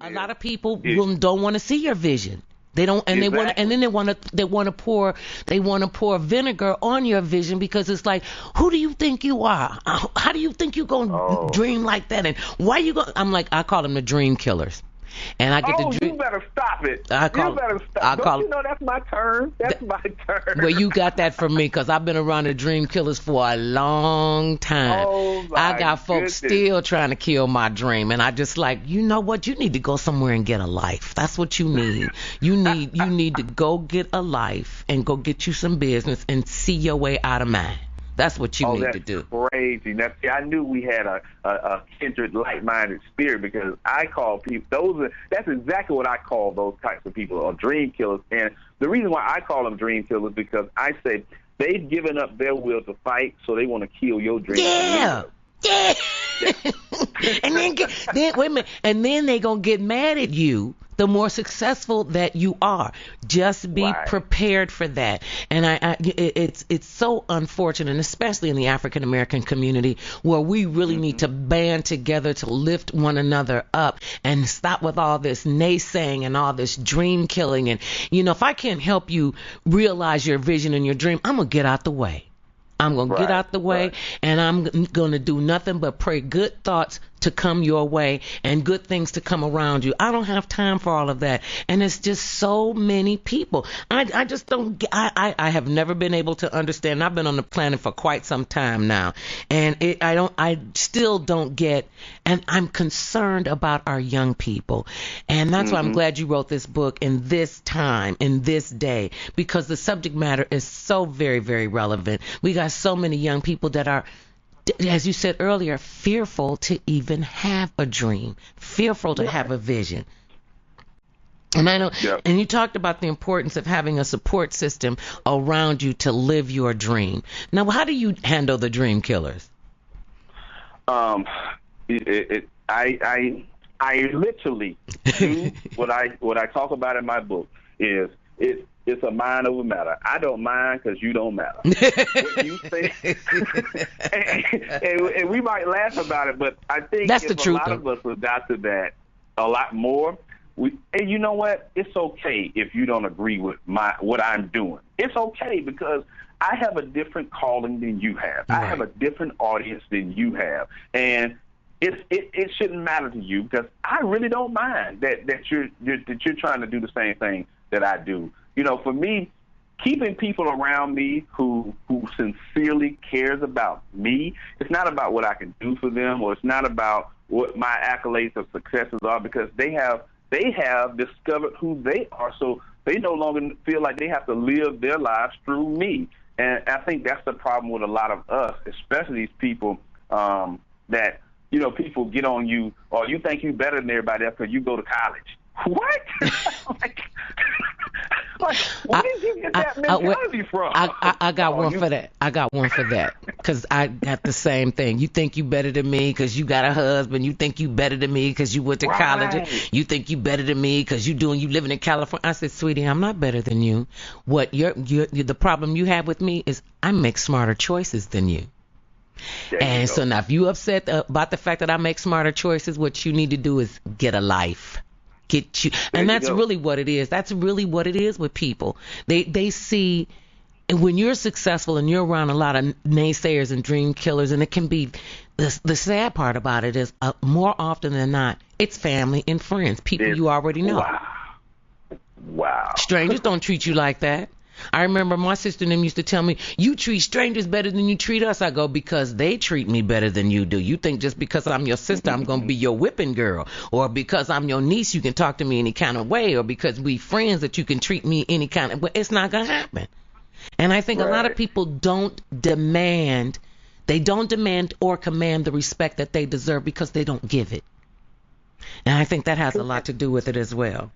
A is lot of people is don't want to see your vision. They don't, and exactly. then they want to pour vinegar on your vision because it's like, who do you think you are? How do you think you gonna Oh. dream like that? And why you going? I'm like, I call them the dream killers, and I get to Oh, dream. you better stop it. I You call, better I stop. Don't call. you know that's my turn? That's my turn. Well, you got that from me because I've been around the dream killers for a long time. Oh I my got folks goodness. still trying to kill my dream, and I just like, you know what? You need to go somewhere and get a life. That's what you need. You need to go get a life and go get you some business and see your way out of mine. That's what you Oh, need that's to do. crazy. Now, see, I knew we had a kindred, like-minded spirit because I call people that's exactly what I call those types of people, or dream killers. And the reason why I call them dream killers because I say they've given up their will to fight, so they want to kill your dream to Yeah. live. Yeah. Yeah. And then wait a minute, and then they gonna get mad at you the more successful that you are. Just be Right. prepared for that. And it's so unfortunate, especially in the African American community, where we really need to band together to lift one another up and stop with all this naysaying and all this dream killing. And if I can't help you realize your vision and your dream, I'm gonna get out the way. I'm going to get Right. out the way, Right. and I'm going to do nothing but pray good thoughts to come your way and good things to come around you. I don't have time for all of that. And it's just so many people. I just don't, I have never been able to understand. I've been on the planet for quite some time now. And I still don't get, and I'm concerned about our young people. And that's why I'm glad you wrote this book in this time, in this day, because the subject matter is so very, very relevant. We got so many young people that are, as you said earlier, fearful to even have a dream, fearful to have a vision. And I know, Yep. and you talked about the importance of having a support system around you to live your dream. Now, how do you handle the dream killers? Um, I literally do what I talk about in my book is it's a mind over matter. I don't mind because you don't matter. What you think, and we might laugh about it, but I think That's if the truth, a lot of us adopted that a lot more, and you know what? It's okay if you don't agree with what I'm doing. It's okay because I have a different calling than you have. Right. I have a different audience than you have, and it shouldn't matter to you because I really don't mind that you're trying to do the same thing that I do. For me, keeping people around me who sincerely cares about me, it's not about what I can do for them, or it's not about what my accolades or successes are, because they have discovered who they are, so they no longer feel like they have to live their lives through me. And I think that's the problem with a lot of us, especially these people that people get on you, or you think you better than everybody else because you go to college. What? like, where did you get that mentality from? I got one for that. I got one for that because I got the same thing. You think you better than me because you got a husband. You think you better than me because you went to college. Right. You think you better than me because you living in California. I said, sweetie, I'm not better than you. What the problem you have with me is I make smarter choices than you. And so now if you upset about the fact that I make smarter choices, what you need to do is get a life. And that's really what it is. That's really what it is with people. They see, and when you're successful and you're around a lot of naysayers and dream killers, and it can be, the sad part about it is more often than not, it's family and friends, people you already know. Wow. Strangers don't treat you like that. I remember my sister and them used to tell me, you treat strangers better than you treat us. I go, because they treat me better than you do. You think just because I'm your sister, I'm going to be your whipping girl, or because I'm your niece, you can talk to me any kind of way, or because we friends that you can treat me any kind of way. It's not going to happen. And I think a lot of people don't demand or command the respect that they deserve because they don't give it. And I think that has a lot to do with it as well.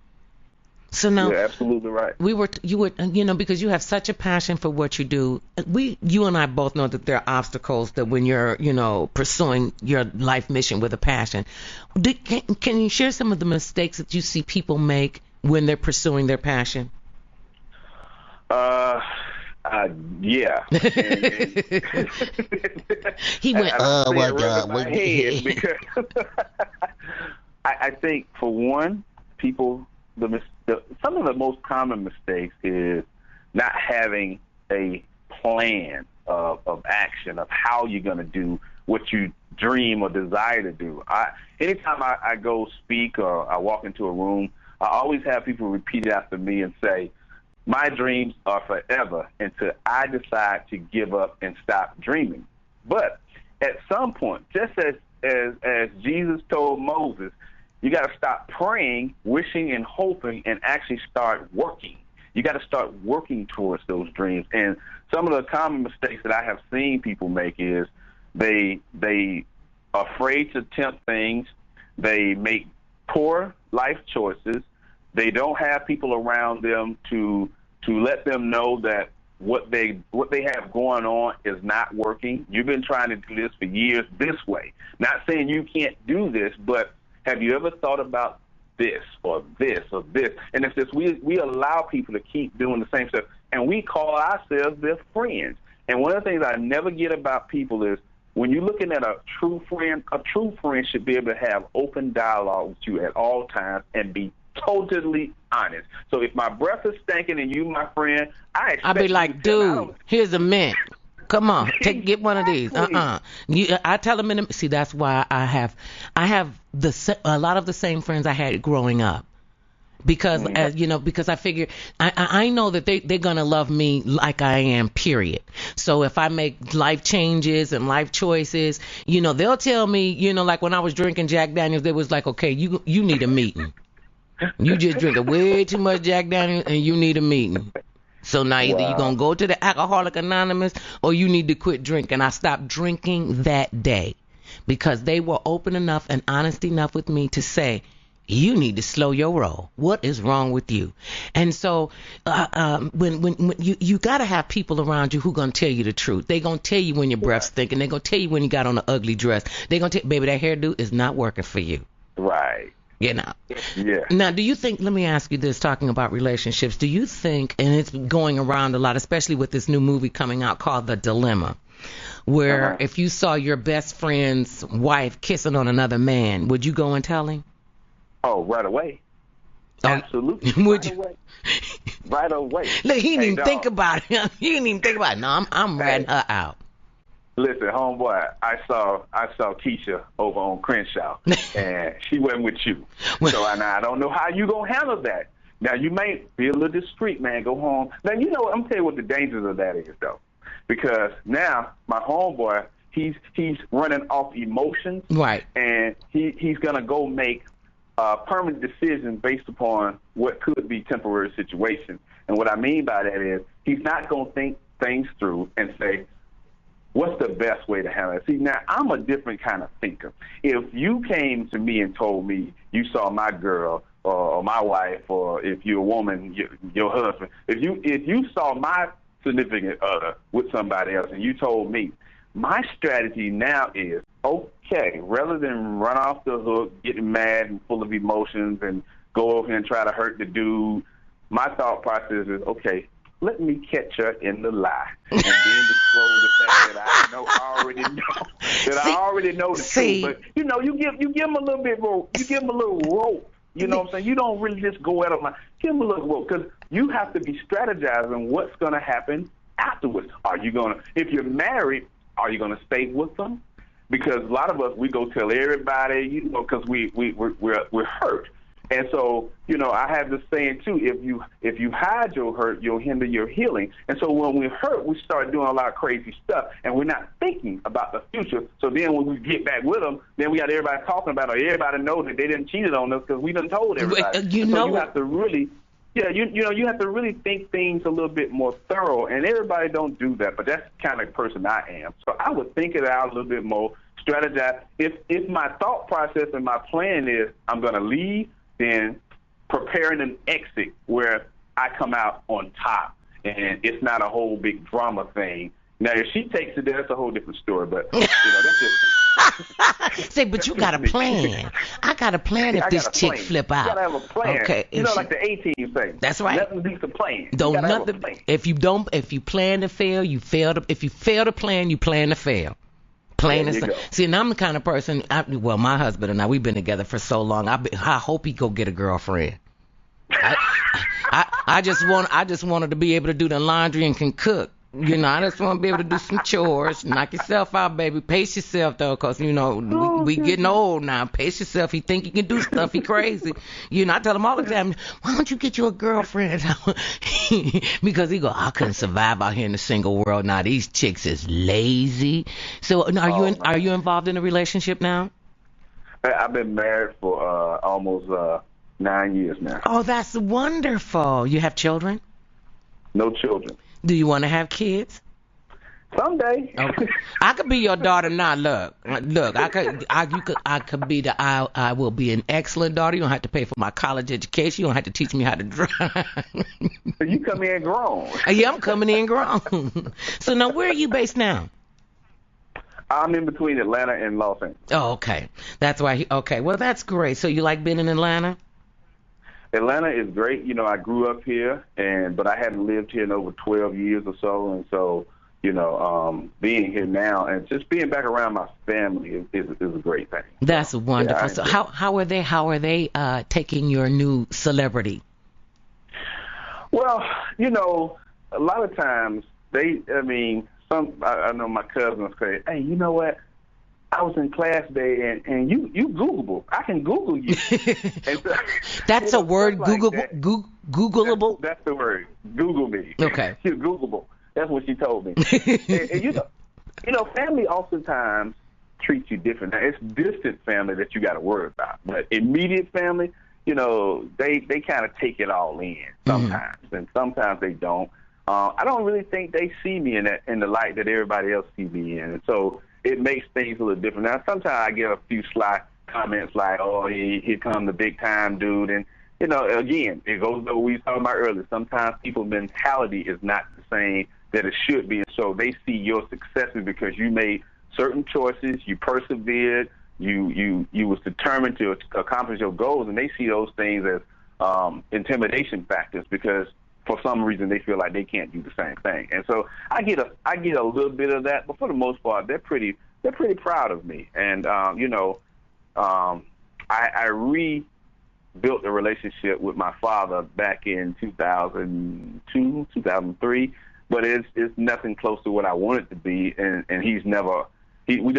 So now, you're absolutely right. You were, because you have such a passion for what you do. You and I both know that there are obstacles that when you're, pursuing your life mission with a passion. Can you share some of the mistakes that you see people make when they're pursuing their passion? Yeah. He went, oh my God. Because I think for one, people, some of the most common mistakes is not having a plan of action of how you're going to do what you dream or desire to do. Anytime I go speak or I walk into a room, I always have people repeat it after me and say, my dreams are forever until I decide to give up and stop dreaming. But at some point, just as Jesus told Moses, you got to stop praying, wishing, and hoping, and actually start working. You got to start working towards those dreams. And some of the common mistakes that I have seen people make is they are afraid to attempt things. They make poor life choices. They don't have people around them to let them know that what they have going on is not working. You've been trying to do this for years this way. Not saying you can't do this, but have you ever thought about this or this or this? And it's this, we allow people to keep doing the same stuff, and we call ourselves their friends. And one of the things I never get about people is when you're looking at a true friend should be able to have open dialogue with you at all times and be totally honest. So if my breath is stinking and you my friend, I'll be like, dude, here's a mint. Come on, get one of these. I tell them see, that's why I have a lot of the same friends I had growing up. Because because I figure I know that they're gonna love me like I am, period. So if I make life changes and life choices, they'll tell me, like when I was drinking Jack Daniels, they was like, okay, you need a meeting. You just drinking way too much Jack Daniels and you need a meeting. So now either you're going to go to the Alcoholic Anonymous or you need to quit drinking. I stopped drinking that day because they were open enough and honest enough with me to say, you need to slow your roll. What is wrong with you? And so when you got to have people around you who going to tell you the truth. They going to tell you when your breath's stinking. They going to tell you when you got on an ugly dress. They going to tell you, baby, that hairdo is not working for you. Right. Yeah. Now, do you think, let me ask you this, talking about relationships, do you think, and it's going around a lot, especially with this new movie coming out called The Dilemma, where if you saw your best friend's wife kissing on another man, would you go and tell him? Oh, right away. Absolutely. Would right away. Right away. Look, he didn't even think about it. He didn't even think about it. No, I'm ratting her out. Listen, homeboy, I saw Keisha over on Crenshaw, and she went with you. So I don't know how you gonna handle that. Now you may be a little discreet, man. Go home. Now I'm telling you what the dangers of that is, though, because now my homeboy, he's running off emotions, right? And he's gonna go make a permanent decision based upon what could be temporary situations. And what I mean by that is he's not gonna think things through and say, what's the best way to handle it? See, now, I'm a different kind of thinker. If you came to me and told me you saw my girl or my wife, or if you're a woman, your husband, if you saw my significant other with somebody else and you told me, my strategy now is, okay, rather than run off the hook, getting mad and full of emotions and go over here and try to hurt the dude, my thought process is, okay, let me catch her in the lie and then disclose the fact that I already know the truth. But you give them a little bit more. You give them a little rope. You know what I'm saying? You don't really just go at them. Give them a little rope, because you have to be strategizing what's going to happen afterwards. If you're married, are you going to stay with them? Because a lot of us, we go tell everybody, because we're hurt. And so, I have this saying too, if you hide your hurt, you'll hinder your healing. And so when we're hurt, we start doing a lot of crazy stuff, and we're not thinking about the future. So then when we get back with them, then we got everybody talking about it, or everybody know that they didn't cheat on us because we done told everybody. So you have to really, you have to really think things a little bit more thorough, and everybody don't do that, but that's the kind of person I am. So I would think it out a little bit more, strategize. If my thought process and my plan is I'm going to leave, then preparing an exit where I come out on top and it's not a whole big drama thing. Now, if she takes it, that's a whole different story. But that's just. Say, but you got a plan. I got a plan if this chick flip out. You gotta have a plan. Okay, like the A-team thing. That's right. Nothing beats a plan. Have a plan. If you plan to fail, you fail. If you fail to plan, you plan to fail. Plain There and you simple. go. See, and I'm the kind of person. Well, my husband and I, we've been together for so long. I hope he go get a girlfriend. I just wanted to be able to do the laundry and can cook. You know, I just want to be able to do some chores. Knock yourself out, baby. Pace yourself, though, because, you know, we getting old now. Pace yourself. He think he can do stuff. He crazy. You know, I tell him all the time, why don't you get you a girlfriend? Because he go, I couldn't survive out here in the single world. Now, these chicks is lazy. So are you involved in a relationship now? I've been married for almost 9 years now. Oh, that's wonderful. You have children? No children. Do you want to have kids? Someday. Okay. I could be your daughter now. Look, I could be I will be an excellent daughter. You don't have to pay for my college education. You don't have to teach me how to drive. So you come in grown. Yeah, I'm coming in grown. So now, where are you based now? I'm in between Atlanta and Los Angeles. Oh, okay. That's why. Okay, well, that's great. So you like being in Atlanta? Atlanta is great. You know, I grew up here, but I hadn't lived here in over 12 years or so, and so, you know, being here now and just being back around my family is a great thing. That's wonderful. Yeah, so how are they taking your new celebrity? Well, you know, a lot of times I know my cousins say, hey, you know what? I was in class today, and you Googleable. I can Google you. And so, that's a word, like Googleable? That's the word. Google me. Okay. You're Googleable. That's what she told me. and you know, family oftentimes treats you different. Now, it's distant family that you got to worry about, but immediate family, you know, they kind of take it all in sometimes, and sometimes they don't. I don't really think they see me in the light that everybody else sees me in, and so it makes things a little different. Now, sometimes I get a few sly comments like, oh, here comes the big time dude. And, you know, again, it goes to what we were talking about earlier. Sometimes people's mentality is not the same that it should be. And so they see your successes because you made certain choices, you persevered, you was determined to accomplish your goals, and they see those things as intimidation factors because for some reason they feel like they can't do the same thing. And so I get a little bit of that, but for the most part they're pretty proud of me. And you know, I rebuilt a relationship with my father back in 2002, 2003, but it's nothing close to what I want it to be, and we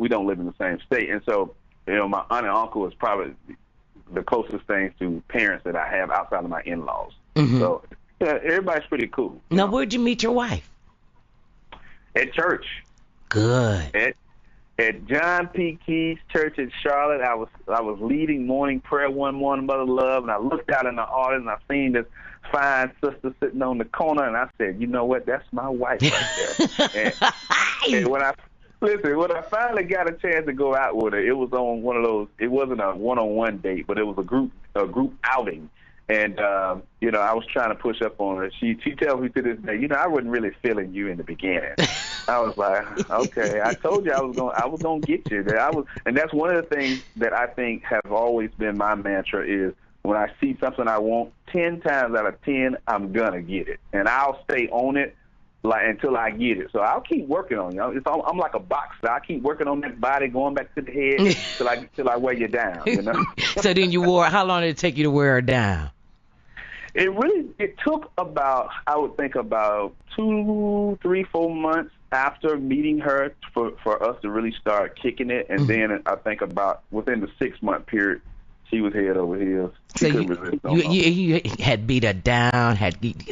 don't live in the same state. And so, you know, my aunt and uncle is probably the closest things to parents that I have outside of my in-laws. Mm-hmm. So yeah, everybody's pretty cool. Now, where'd you meet your wife? At church. Good. At John P. Key's church in Charlotte. I was leading morning prayer one morning, Mother Love, and I looked out in the audience and I seen this fine sister sitting on the corner, and I said, you know what? That's my wife right there. and when I finally got a chance to go out with her, it was on one of those. It wasn't a one-on-one date, but it was a group outing. And, you know, I was trying to push up on her. She tells me to this day, you know, I wasn't really feeling you in the beginning. I was like, okay, I told you I was gonna get you. And that's one of the things that I think have always been my mantra is when I see something I want, 10 times out of 10, I'm gonna get it. And I'll stay on it until I get it. So I'll keep working on you. I'm like a boxer. I keep working on that body, going back to the head till I wear you down, you know? So then how long did it take you to wear her down? It took about 2, 3, 4 months after meeting her for us to really start kicking it. And then I think about within the 6-month period, she was head over heels. So you had beat her down.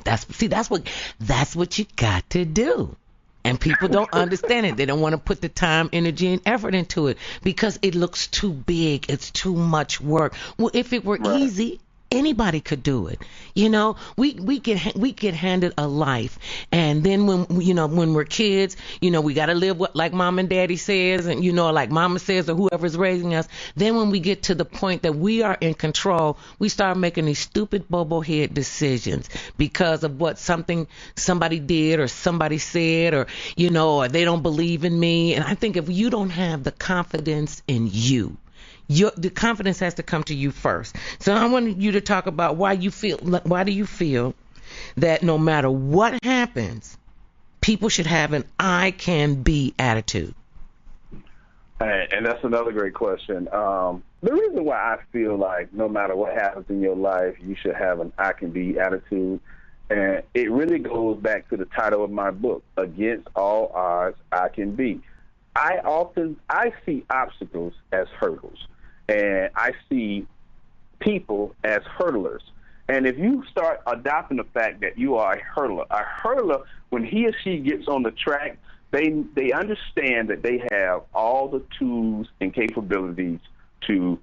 That's what you got to do. And people don't understand it. They don't want to put the time, energy, and effort into it because it looks too big. It's too much work. Well, if it were easy, anybody could do it. You know, we get handed a life, and then when we're kids, you know, we got to live like mom and daddy says, and you know, like mama says, or whoever's raising us. Then when we get to the point that we are in control, we start making these stupid bobblehead decisions because of what somebody did or somebody said, or you know, or they don't believe in me. And I think if you don't have the confidence in you, the confidence has to come to you first. So I wanted you to talk about why do you feel that no matter what happens, people should have an I can be attitude? And that's another great question. The reason why I feel like no matter what happens in your life, you should have an I can be attitude. And it really goes back to the title of my book, Against All Odds, I Can Be. I see obstacles as hurdles, and I see people as hurdlers. And if you start adopting the fact that you are a hurdler, when he or she gets on the track, they understand that they have all the tools and capabilities to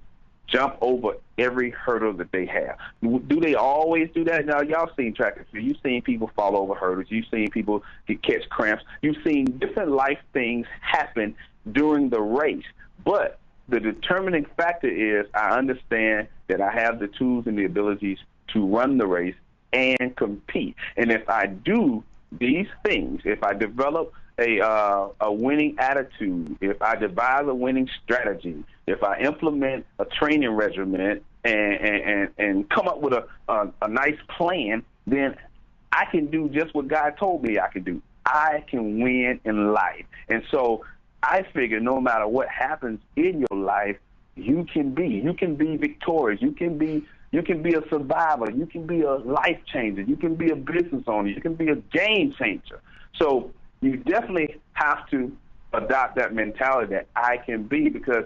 jump over every hurdle that they have. Do they always do that? Now, y'all seen track and field. You've seen people fall over hurdles. You've seen people catch cramps. You've seen different life things happen during the race. But the determining factor is I understand that I have the tools and the abilities to run the race and compete. And if I do these things, if I develop a winning attitude, if I devise a winning strategy, if I implement a training regimen and come up with a nice plan, then I can do just what God told me I can do. I can win in life. And so I figure no matter what happens in your life, you can be victorious. You can be a survivor. You can be a life changer. You can be a business owner. You can be a game changer. So you definitely have to adopt that mentality that I can be, because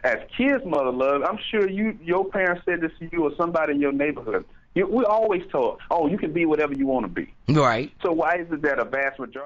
as kids, Mother Love, I'm sure your parents said this to you or somebody in your neighborhood. We're always told, oh, you can be whatever you want to be. Right. So why is it that a vast majority